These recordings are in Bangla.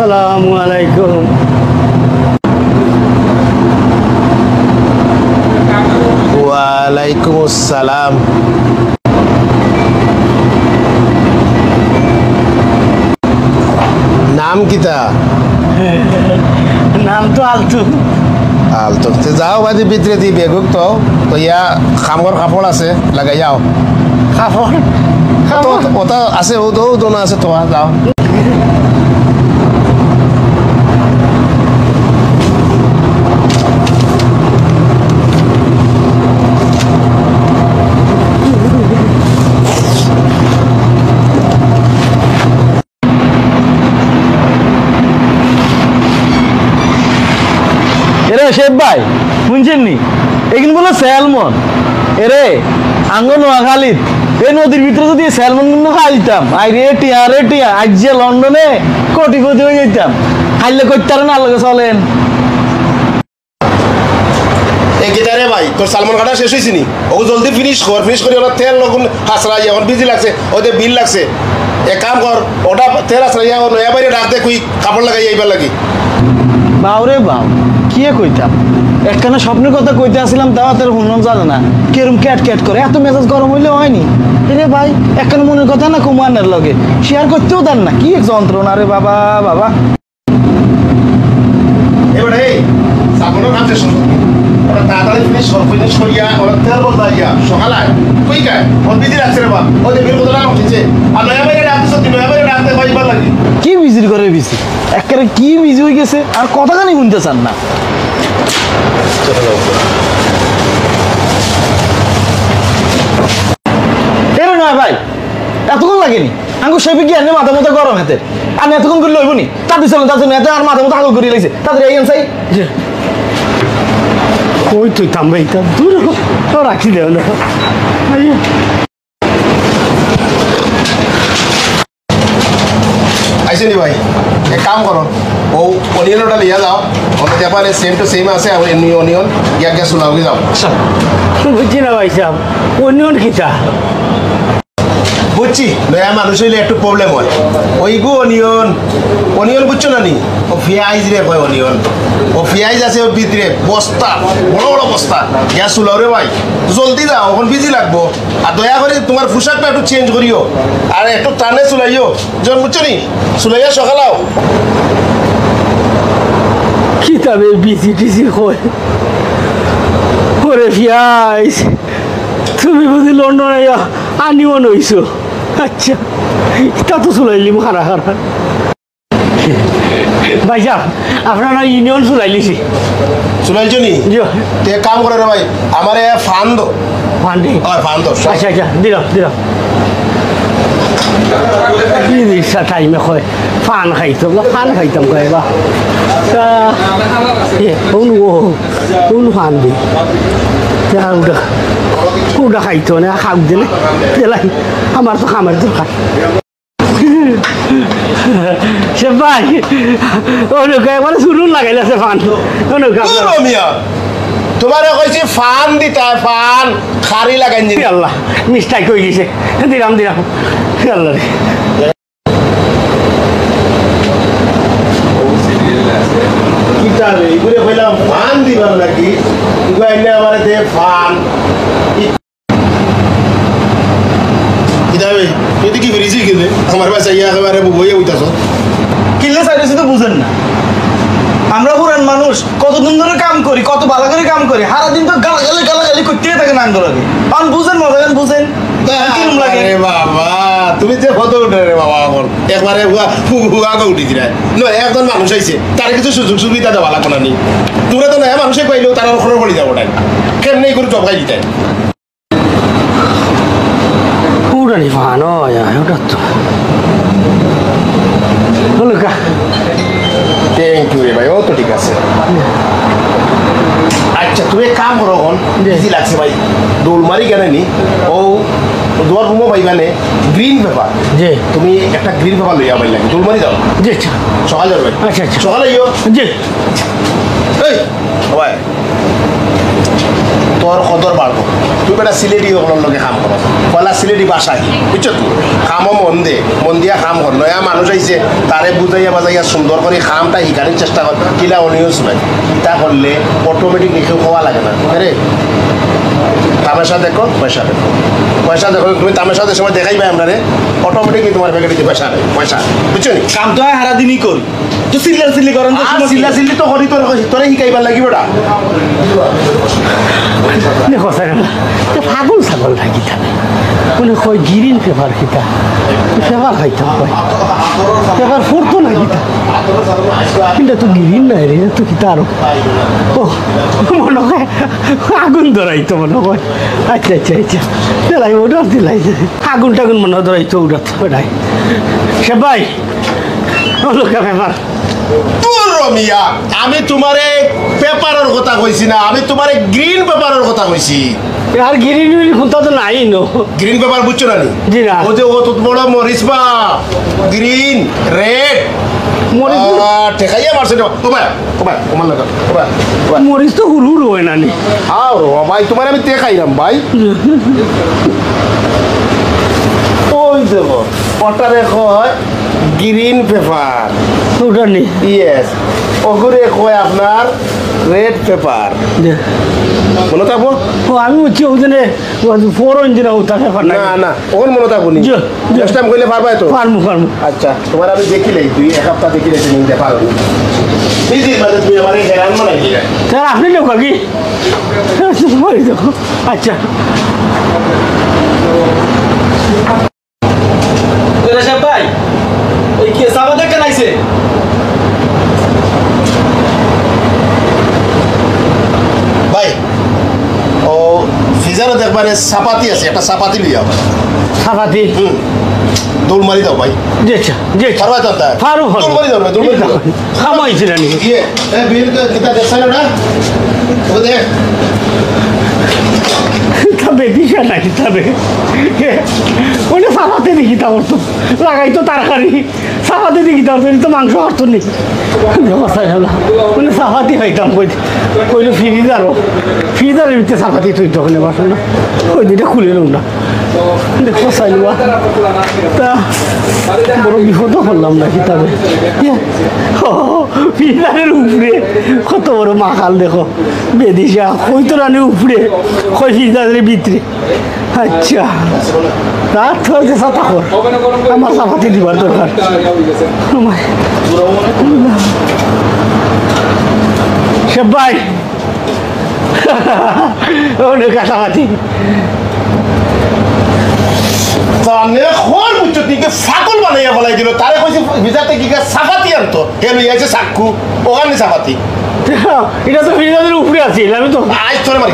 আসসালামু আলাইকুম। ওয়ালাইকুম আসসালাম। নাম কিতা? নাম তো আলতু। আলতো যাও বাদি ভিতরে দি বেগুক তো ইয়া খামর কাপড় আছে লাগাই যাও। কাপড় ওটা আছে ও দোনো আছে তো যাও। এরে শেখ ভাই শুনছেন নি এখানে বলে স্যালমন এরে আঙ্গ নোয়াখালীত এই নদীর ভিতরে যদি স্যালমন গুলো খাইতাম আই রে টিয়া আজ যে লন্ডনে কোটিপতি হয়ে যেতাম খাইলে করতে না লাগে চলেন। এই গিটারে ভাই তোর সালমান কাটা শেষ হয়েছি নি ও জলদি ফিনিশ করি ওরা তেল লগুন হাসরাই এখন বিজি লাগছে ওদের বিল লাগছে এক কাম কর ওটা তেল হাসরাই নয়া বাইরে ডাক দে কুই কাপড় লাগাই এইবার লাগি। বাউরে বাউ কি কইতাম একখানা স্বপ্নের কথা কইতে আসছিলাম তাও তোর হুনন জানে না কেরম ক্যাট ক্যাট করে এত মেজাজ গরম হইলে হয়নি। রে ভাই একখানা মনের কথা না কুমানের লগে শেয়ার করতেও দেন না কি এক যন্ত্রণা রে বাবা বাবা। এবারে সালমানের কাম শেষ ওরা তাড়াতাড়ি ফিনিশ করিয়া ওরা তেল বলতে ইয়া সকালে কই গায় ওর বিজি লাগছে রে বাবা ওদের বিল বদলা উঠেছে আর নয়া বাইরে ডাক দিছ নয়া বাইরে ডাক দে কইবার লাগি কি বিজির করে বিজি একেবারে কি বিজি হয়ে গেছে আর কথা কানি শুনতে চান না। এর নয় ভাই এতক্ষণ লাগেনি আঙ্গুর সেপে কি আনে মাথা মতো গরম হাতে আমি এতক্ষণ করে লইব নি তাদের চলেন তাদের এত আর মাথা মতো আগল করিয়ে লাগছে তাদের এই আনসাই কই তুই থামবে তা দূর রাখি দেও না। আইসে নি ভাই এক কাম করো ও অনিয়নটা লিয়া যাও ওটা জাপানে সেম টু সেম আছে আর অনিয়ন গ্যাস লাগাই যাও। বুঝছি না ভাই সাহেব অনিয়ন খিতা বুঝছি নয়া মানুষ হইলে একটু প্রবলেম হয় ওইগু অনিয়ন বুঝছো না নি ও পেঁয়াজ রে কয় অনিয়ন ও পেঁয়াজ আছে ওর ভিতরে বস্তা বড় বড় বস্তা গ্যাস চুলাও রে ভাই জলদি যাও এখন বিজি লাগবো আর দয়া করে তোমার পোশাকটা একটু চেঞ্জ করিও আর একটু টানে চুলাইও যখন বুঝছো নি চুলাইয়া সকালাও কিতাবে বিজি টিজি হয় ওরে পেঁয়াজ তুমি বুঝি লন্ডনে আনিও নইছো আচ্ছা তা তো চলাইলি খারা খারা ভাই সাহেব আপনারা ইউনিয়ন চলাইলিছি চুলাইছো নি তে কাম করে রে ভাই আমার ফান দো ফান্ডি ফান দো আচ্ছা আচ্ছা দিলাম ইচ্ছা টাইমে কয় ফান খাইতাম কয় বা কোন ফান দি ওটা খাইতো না খাওক দিলে পেলাই আমার তো খামার দরকার। সে ভাই ওনুকে একবারে শুনুন লাগাইছে ফান তোমার কইছি ফান দিতা ফান খারি লাগাই নি আল্লাহ মিস্টাইক হয়ে গেছে দিলাম আল্লাহ কিতাবে ইগুরে কইলাম ফান দিবার নাকি ইগু আইনে আমারে দে ফান কিতাবে এদি কি ফ্রিজি কিনে আমার বাসা ইয়া একেবারে বইয়ে উইতাছ কিনলে চাইতেছি তো বুঝেন না আমরা পুরান মানুষ কতদিন ধরে কাম করি কত ভালো করে কাম করি সারাদিন তো গালাগালি করতেই থাকে না আন্দোলনে কারণ বুঝেন মজা বুঝেন কিরম লাগে বাবা তুমি যে ফটো উঠে রে বাবা এখন একবারে হুয়া উঠি দিলাই নয় একজন মানুষ আইছে তার কিছু সুযোগ সুবিধা দেওয়া লাগবে না নি তোমরা তো নয় মানুষে পাইলেও তারা খরচ পড়ে যাবো তাই কেমনি করে জবাই দিতাই পুরানি ভালো ওটা তো হলো কা থ্যাংক ইউ রে ভাই ও তো ঠিক আছে আচ্ছা তুমি এক কাম করো এখন বেশি লাগছে ভাই দোলমারি কেন নি ও দোয়ার রুমও পাইবানে গ্রিন পেপার জি তুমি একটা গ্রিন পেপার লইয়া পাই লাগে দোলমারি যাও জি আচ্ছা সকাল যাবে আচ্ছা আচ্ছা সকালে ইয়ো জি এই ভাই তোর কদর বাড়বো তুই বেটা সিলেটি ওগুলোর লগে কাম কর পয়লা সিলেটি বাসায় বুঝছো তুই কামও মন দিয়া কাম কর নয়া মানুষ আইছে তারে বুঝাইয়া বাজাইয়া সুন্দর করে কামটা শিকানোর চেষ্টা কর কিলা অনিয়স নাই তা করলে অটোমেটিক দেখেও খাওয়া লাগে না রে তামাশা দেখো পয়সা দেখো পয়সা দেখো তুমি তামাশাদের সময় দেখাইবে আপনারে অটোমেটিকলি তোমার প্যাকেটে পয়সা নেই পয়সা বুঝছো নি কাম তো সারা দিনই করি তো সিল্লি করেন তো চিল্লা চিল্লি তো করি তোরে শিকাইবার লাগিব ওটা কথা ফাগল ছাগল থাকি থাকে কোনে কয় গ্রিন পেপার খিতা পেপার খাইতাম কয় পেপার ফুরতো না খিতা কিন্তু তো গ্রিন নাই রে তো খিতা আরো ও মনে হয় আগুন ধরাইতো মনে হয় আচ্ছা আচ্ছা আচ্ছা দিলাই ওটা দিলাই আগুন টাগুন মনে হয় ধরাইতো ওটা ওটাই সে ভাই লোকা পেপার মিয়া আমি তোমারে পেপারের কথা কইছি না আমি তোমারে গ্রিন পেপারের কথা কইছি আর গ্রিন কোনটা তো নাই নো গ্রিন পেপার বুঝছো না নি জি না ও যে ও তো বড় মরিচ বা গ্রিন রেড মরিচ ঠেকাইয়া মারছে ও ভাই ওমান লাগা ও ভাই মরিচ তো হুড় হুড় হয় না নি আও ভাই তোমার আমি দেখাইলাম ভাই ওই দেখো ওটারে কয় গ্রিন পেপার ওটা নেই ইয়েস ওগুরে কয় আপনার রেড পেপার মনে থাকবো ও আমি হচ্ছে ওখানে ফোর ইঞ্জিন ওটা ব্যাপার না না ওর মনে থাকবো নি নেক্সট টাইম কইলে পারবাই তো পারমু আচ্ছা তোমার আমি দেখিলেই তুই এক সপ্তাহ দেখিলে তুমি নিতে পারো বিজি মানে তুই আমার হেরান মানে কি স্যার আপনি লোক কি আচ্ছা ভাই ওই কি সাবা দেখে নাইছে ভাই ও ফিজারও দেখবারে চাপাতি আছে একটা চাপাতি লিয়াও সাপাতি দৌড় মারি দাও ভাই যেটা যেটা পারবা তো তা পারো দৌড় মারি দাও দৌড় মারি দাও খামাইছে না নি ইয়ে এ বিল কিতা দেখছানো না ও দেখ তবে দিশা নাই তবে ওটা সাপাতে দেখি তা তো লাগাই তো তারকারি সাপাতে দেখি তা তো মাংস হারতো নেই মানে সাপাতি খাইতাম কইলে ফ্রিজারের ভিতরে সাপাতি তুই তখন বাসন না ওই দুইটা খুলে নেব না দেখো চাইলুয়া তা বড় বিপদ করলাম না কিতাবে ফ্রিজারের উপরে কত বড় মাখাল দেখো বেদিসা হইতো রানি উপরে কই ফ্রিজারের ভিতরে আচ্ছা রাত হয়েছে সাতা কর আমার সাপাতি দিবার দরকার সে ভাই অনেক কাছাকাছি তাহলে খোল বুঝছো তুইকে ফাগল বানাইয়া বলাই দিল তারে কইছে ভিজাতে কি সাফাতি আনতো হে লই আইছে চাক্কু ওখানে সাফাতি এটা তো ফ্রিজারের উপরে আছে আমি তো আজ তোরে মারি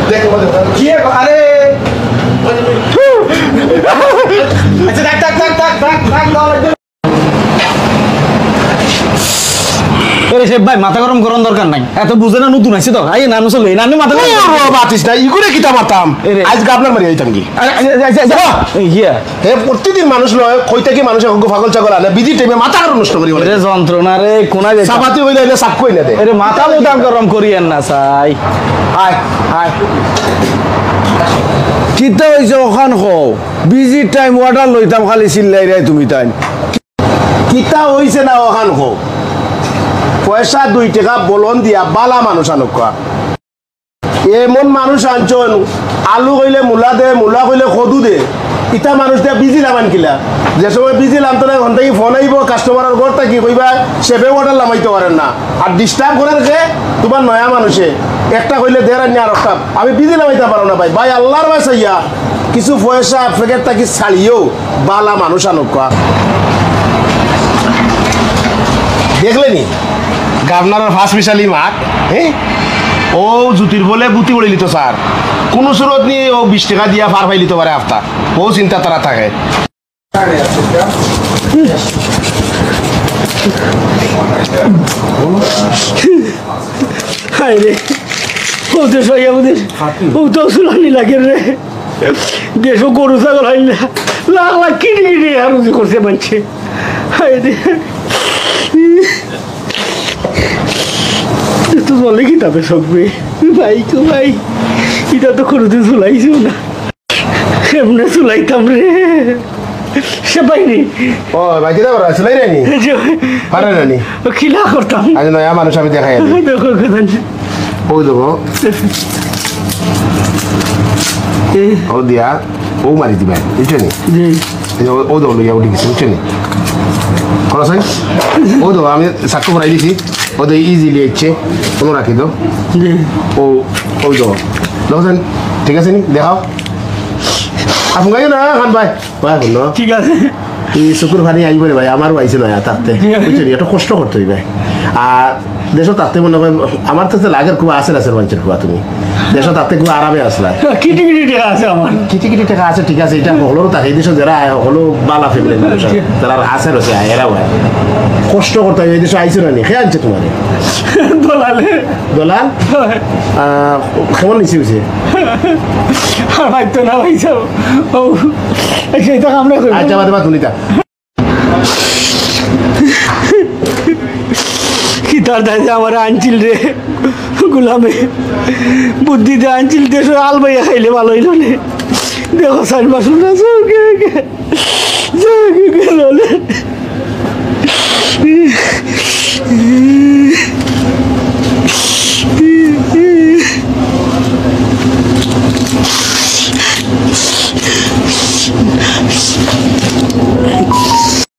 দেখ কি আরে আচ্ছা থাক ভাই মাথা গরম করার দরকার নাই এত বুঝে না নতুন আছে তো আই নানু চলে নানু মাথা গরম বাতিস না ইগুরে কিতা মাতাম আজকে আপনার মারি আইতাম কি ইয়া হে প্রতিদিন মানুষ লয় কইতে কি মানুষ পাগল ছাগল আনে বিধি টাইমে মাথা গরম নষ্ট করি রে যন্ত্রণা রে কোনা যায় সাফাতি হইলে এনে সাপ কই না দে আরে মাথা মুটা গরম করিয়েন না চাই আয় আয় কিতা হইছে ওখান হও বিজি টাইম ওয়াটার লইতাম খালি চিল্লাই রে তুমি তাই কিতা হইছে না ওখান হো পয়সা 2 টাকা বলন দিয়া বালা মানুষ আনুকা এমন মানুষ আনছন আলু কইলে মূলা দে মূলা কইলে কদু দে ইটা মানুষ দিয়া বিজি লামান কিলা যে সময় বিজি লাম তো ঘন্টা কি ফোন আইব কাস্টমারের ঘর থাকি কইবা সেবে অর্ডার লামাইতে পারেন না আর ডিস্টার্ব করে যে তোমার নয়া মানুষে একটা কইলে দেড় আনি আর একটা আমি বিজি লামাইতে পারো না ভাই ভাই আল্লাহর বাসাইয়া কিছু পয়সা প্যাকেট থাকি ছাড়িয়েও বালা মানুষ আনুকা দেখলেনি গার্নারের ফার্স্ট মিশালি মাঠ হ্যাঁ ও জুতির বলে বুতি বলে লিত স্যার কোনো সুরত নিয়ে ও 20 টাকা দিয়া পার পাই লিতে পারে আফতা ও চিন্তা তারা থাকে হায় রে ওদের সইয়া ওদের ও তো সুলানি লাগে রে দেশও গরু ছাগল হাইলে লাখ লাখ কিনে কিনে আর করছে মানছে হায় রে তো বলে কি তবে সববে ভাই তো ভাই এটা তো কোনোদিন চুলাইছো না এমনি চুলাইতাম রে সে পাইনি ও বাকি দাও আসলে নি পারে না নি খিলা করতাম আজ নয়া মানুষ আমি দেখাই দেখো কোথায় ওই দেবো ও দিয়া ও মারি দিবেন বুঝছো নি ও দেবো লইয়া উঠে গেছে বুঝছো নি খরচাই ও দেবো আমি সাক্ষ্য বানাই দিছি ও তো ইজিলি ইচ্ছে কোনো রাখি দাও ও ওই দেবো দেখছেন ঠিক আছে নি দেখাও আপনি গাইও না খান ভাই ভাই শুনো ঠিক আছে এই চকুর ভানি আইব রে ভাই আমারও আইছে নয়া থাকতে বুঝছো নি এটা কষ্ট করতে হইবে আর দেশও তাতে মনে হয় আমার তো লাগের খুব আসে আছে মানুষের খুব তুমি দেশও তাতে খুব আরামে আসলা কিটি কিটি টাকা আছে আমার কিটি কিটি টাকা আছে ঠিক আছে এটা হলেও থাকে এই দেশে যারা হলো বালা ফ্যামিলি মানুষ যারা আছে রয়েছে এরাও কষ্ট করতে হবে এই দেশে আইসো না নি খেয়ে আনছে তোমার দলালে দলাল কেমন নিচে হয়েছে আর ভাই তো না ভাই সব ও সেইটা আমরা করি আচ্ছা বাদে বা তুলিতা কি তার দাদা আমার আনছিল রে গুলামে বুদ্ধিতে আনছিল দেশ আলবাইয়া খাইলে ভালো হইল নে দেখো সাইন বাসুন না